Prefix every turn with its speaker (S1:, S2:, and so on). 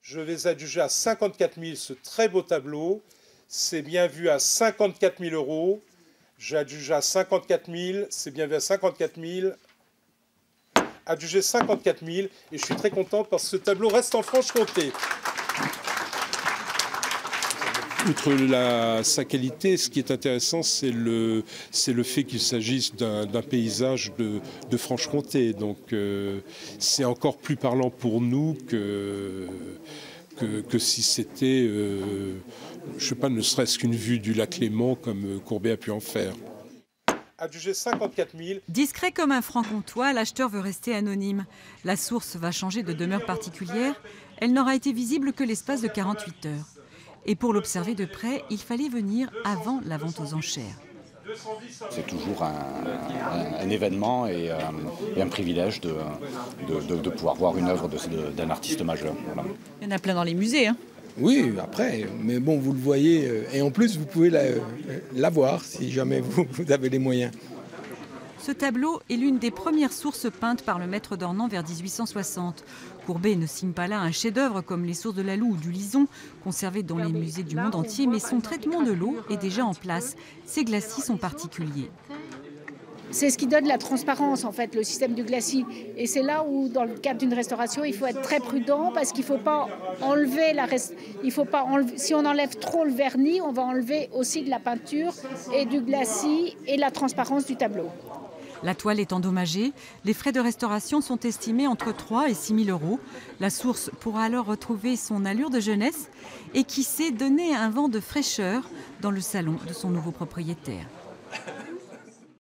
S1: Je vais adjuger à 54 000 ce très beau tableau. C'est bien vu à 54 000 euros. J'adjuge à 54 000, c'est bien vu à 54 000. Adjugé 54 000 et je suis très content parce que ce tableau reste en Franche-Comté. Outre sa qualité, ce qui est intéressant, c'est le fait qu'il s'agisse d'un paysage de Franche-Comté. Donc c'est encore plus parlant pour nous que si c'était, je sais pas, ne serait-ce qu'une vue du lac Léman comme Courbet a pu en faire. Adjugé 54 000.
S2: Discret comme un franc-comtois, l'acheteur veut rester anonyme. La source va changer de demeure particulière. Elle n'aura été visible que l'espace de 48 heures. Et pour l'observer de près, il fallait venir avant la vente aux enchères.
S3: C'est toujours un événement et un privilège de pouvoir voir une œuvre d'un artiste majeur. Voilà.
S2: Il y en a plein dans les musées, hein.
S4: Oui, après, mais bon, vous le voyez, et en plus, vous pouvez la voir si jamais vous avez les moyens.
S2: Ce tableau est l'une des premières sources peintes par le maître d'Ornans vers 1860. Courbet ne signe pas là un chef-d'œuvre comme les sources de la Loue ou du Lison, conservées dans les musées du monde entier, mais son traitement de l'eau est déjà en place. Ses glacis sont particuliers.
S5: C'est ce qui donne la transparence, en fait, le système du glacis. Et c'est là où, dans le cadre d'une restauration, il faut être très prudent parce qu'il ne faut pas enlever si on enlève trop le vernis, on va enlever aussi de la peinture et du glacis et la transparence du tableau.
S2: La toile est endommagée. Les frais de restauration sont estimés entre 3 et 6 000 euros. La source pourra alors retrouver son allure de jeunesse et qui sait donner un vent de fraîcheur dans le salon de son nouveau propriétaire.